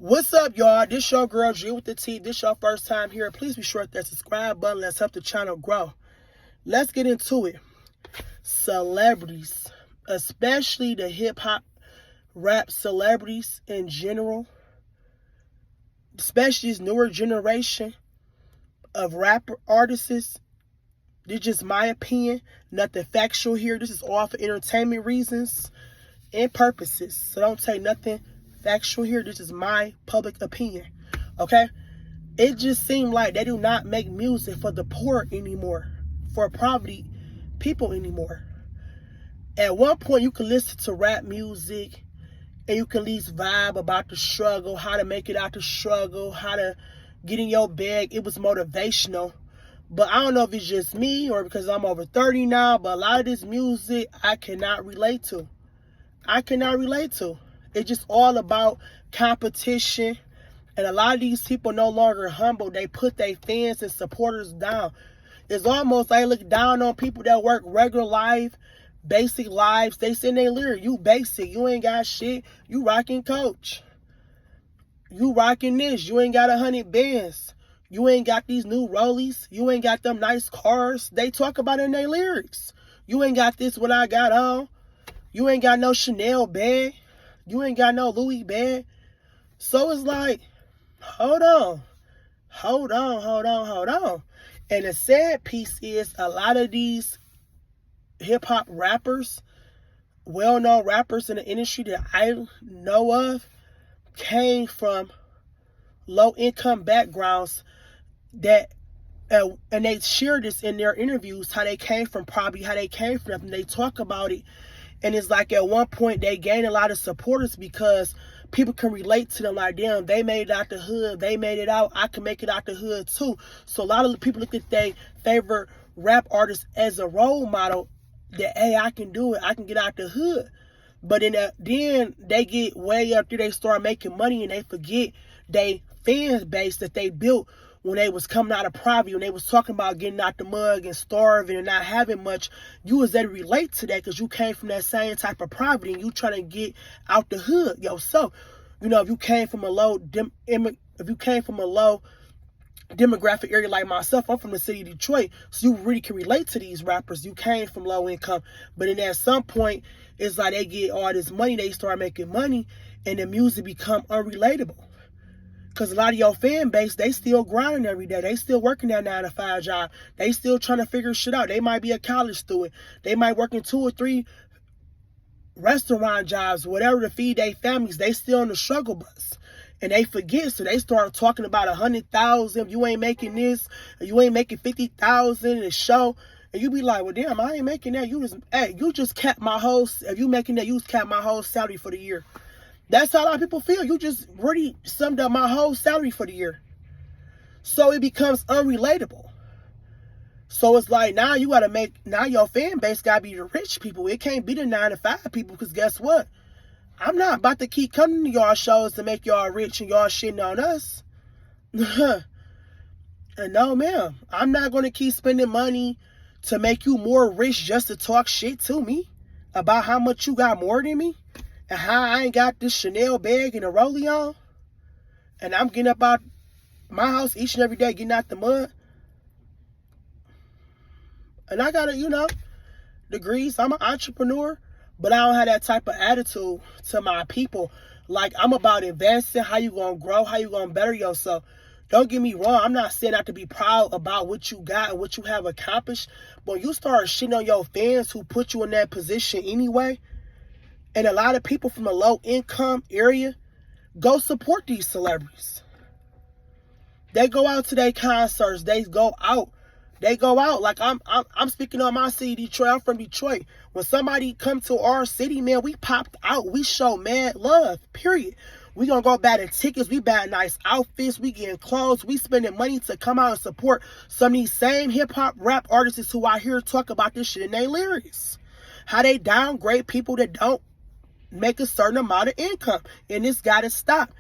What's up, y'all? This your girl, G with the T. This your first time here. Please be sure to hit that subscribe button. Let's help the channel grow. Let's get into it. Celebrities, especially the hip-hop rap celebrities in general, especially this newer generation of rap artists. This is just my opinion. Nothing factual here. This is all for entertainment reasons and purposes. So don't take nothing factual here. This is my public opinion. Okay? It just seemed like they do not make music for the poor anymore, for poverty people anymore. At one point, you could listen to rap music and you can at least vibe about the struggle, how to make it out the struggle, how to get in your bag. It was motivational. But I don't know if it's just me or because I'm over 30 now, but a lot of this music I cannot relate to. It's just all about competition. And a lot of these people no longer humble. They put their fans and supporters down. It's almost like they look down on people that work regular life, basic lives. They say in their lyric, you basic, you ain't got shit. You rocking Coach. You rocking this. You ain't got 100 bands. You ain't got these new rollies. You ain't got them nice cars. They talk about it in their lyrics. You ain't got this what I got on. You ain't got no Chanel bag. You ain't got no Louis bag. So it's like, hold on. And the sad piece is a lot of these hip-hop rappers, well-known rappers in the industry that I know of, came from low-income backgrounds that, and they share this in their interviews, how they came from poverty, how they came from nothing. They talk about it. And it's like at one point they gained a lot of supporters because people can relate to them like, damn, they made it out the hood. They made it out. I can make it out the hood too. So a lot of people look at their favorite rap artists as a role model that, hey, I can do it. I can get out the hood. But then they get way up there. They start making money and they forget they fan base that they built when they was coming out of poverty, when they was talking about getting out the mug and starving and not having much. You was there to relate to that because you came from that same type of poverty and you trying to get out the hood yourself. You know, if you came from a low demographic area like myself, I'm from the city of Detroit, so you really can relate to these rappers. You came from low income, but then at some point, it's like they get all this money, they start making money, and the music become unrelatable. Because a lot of your fan base, they still grinding every day. They still working that 9-to-5 job. They still trying to figure shit out. They might be a college student. They might work in 2 or 3 restaurant jobs, whatever, to feed their families. They still on the struggle bus. And they forget, so they start talking about 100,000. If you ain't making this, you ain't making 50,000 in a show. And you be like, well, damn, I ain't making that. You just capped my whole, if you making that, you just capped my whole salary for the year. That's how a lot of people feel. You just really summed up my whole salary for the year. So it becomes unrelatable. So it's like now you got to now your fan base got to be the rich people. It can't be the 9-to-5 people because guess what? I'm not about to keep coming to y'all shows to make y'all rich and y'all shitting on us. And no, ma'am. I'm not going to keep spending money to make you more rich just to talk shit to me about how much you got more than me. And how I ain't got this Chanel bag and a rollie on. And I'm getting up out my house each and every day, getting out the mud. And I got degrees. I'm an entrepreneur. But I don't have that type of attitude to my people. Like, I'm about investing, how you going to grow, how you going to better yourself. Don't get me wrong. I'm not saying not to be proud about what you got and what you have accomplished. But when you start shitting on your fans who put you in that position anyway, and a lot of people from a low-income area go support these celebrities. They go out to their concerts. They go out. Like I'm speaking on my city, Detroit. I'm from Detroit. When somebody come to our city, man, we popped out. We show mad love, period. We gonna go buy the tickets. We buy nice outfits. We getting clothes. We spending money to come out and support some of these same hip-hop rap artists who I hear talk about this shit in their lyrics. How they downgrade people that don't make a certain amount of income. And this gotta stop.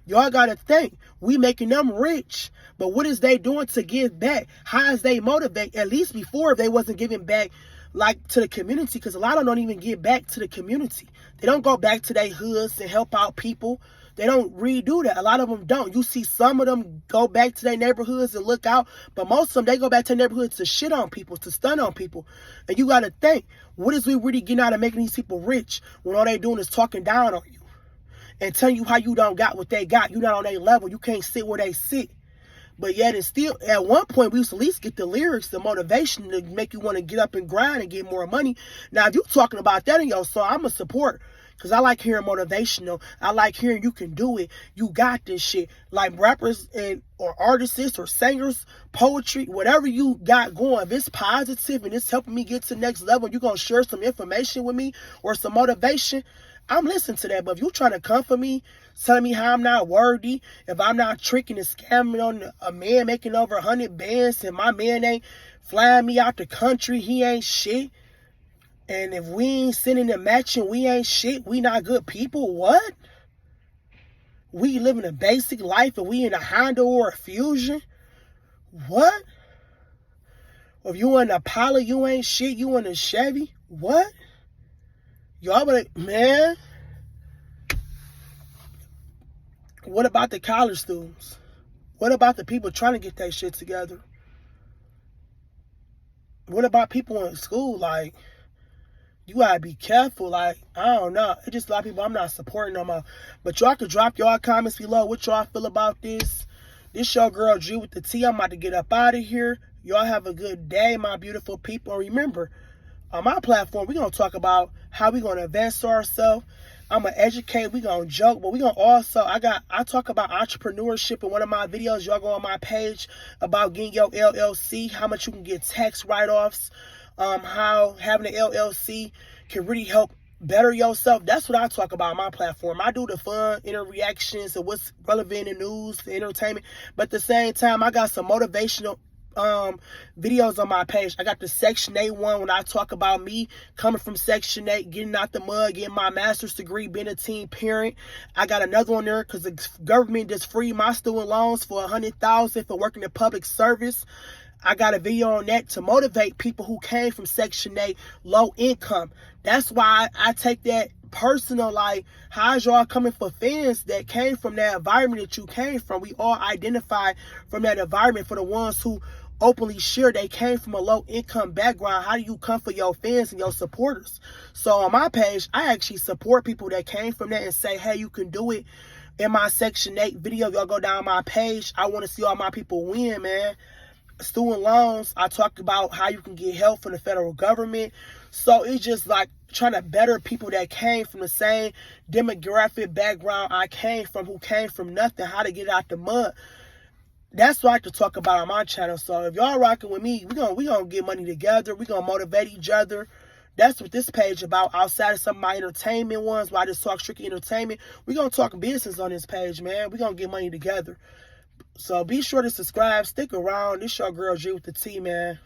Y'all gotta think. We making them rich. But what is they doing to give back? How is they motivate? At least before they wasn't giving back like to the community, because a lot of them don't even give back to the community. They don't go back to their hoods and help out people. They don't redo that. A lot of them don't. You see some of them go back to their neighborhoods and look out, but most of them, they go back to their neighborhoods to shit on people, to stun on people. And you got to think, what is we really getting out of making these people rich when all they doing is talking down on you and telling you how you don't got what they got? You not on their level. You can't sit where they sit. But yet it's still, at one point, we used to at least get the lyrics, the motivation to make you want to get up and grind and get more money. Now, if you're talking about that in your song, I'm a support. Because I like hearing motivational. I like hearing you can do it. You got this shit. Like rappers or artists or singers, poetry, whatever you got going, if it's positive and it's helping me get to the next level, you're going to share some information with me or some motivation, I'm listening to that. But if you're trying to come for me, telling me how I'm not worthy, if I'm not tricking and scamming on a man making over 100 bands and my man ain't flying me out the country, he ain't shit. And if we ain't sending a match and we ain't shit, we not good people, what? We living a basic life and we in a Honda or a Fusion? What? If you in a Impala, you ain't shit, you in a Chevy? What? Y'all better, man. What about the college students? What about the people trying to get that shit together? What about people in school? Like, you gotta be careful. Like, I don't know. It's just a lot of people I'm not supporting no more. But y'all can drop y'all comments below what y'all feel about this. This your girl G with the T. I'm about to get up out of here. Y'all have a good day, my beautiful people. And remember, on my platform, we're going to talk about how we're going to advance ourselves. I'm going to educate. We're going to joke. But we're going to also, I talk about entrepreneurship in one of my videos. Y'all go on my page about getting your LLC, how much you can get tax write-offs, how having an LLC can really help better yourself. That's what I talk about on my platform. I do the fun reactions of what's relevant in news, the entertainment. But at the same time, I got some motivational videos on my page. I got the Section 8 one when I talk about me coming from Section 8, getting out the mud, getting my master's degree, being a teen parent. I got another one there because the government just freed my student loans for $100,000 for working in public service. I got a video on that to motivate people who came from Section 8, low income. That's why I take that personal, like, how's y'all coming for fans that came from that environment that you came from? We all identify from that environment. For the ones who openly share they came from a low income background, how do you come for your fans and your supporters? So on my page, I actually support people that came from that and say, hey, you can do it. In my Section 8 video, y'all go down my page. I want to see all my people win, man. Student loans, I talk about how you can get help from the federal government. So it's just like trying to better people that came from the same demographic background I came from, who came from nothing, how to get out the mud. That's what I like to talk about on my channel. So if y'all rocking with me, we gonna get money together. We gonna motivate each other. That's what this page about. Outside of some of my entertainment ones, where I just talk strictly entertainment, we gonna talk business on this page, man. We gonna get money together. So be sure to subscribe, stick around. This your girl G with the T, man.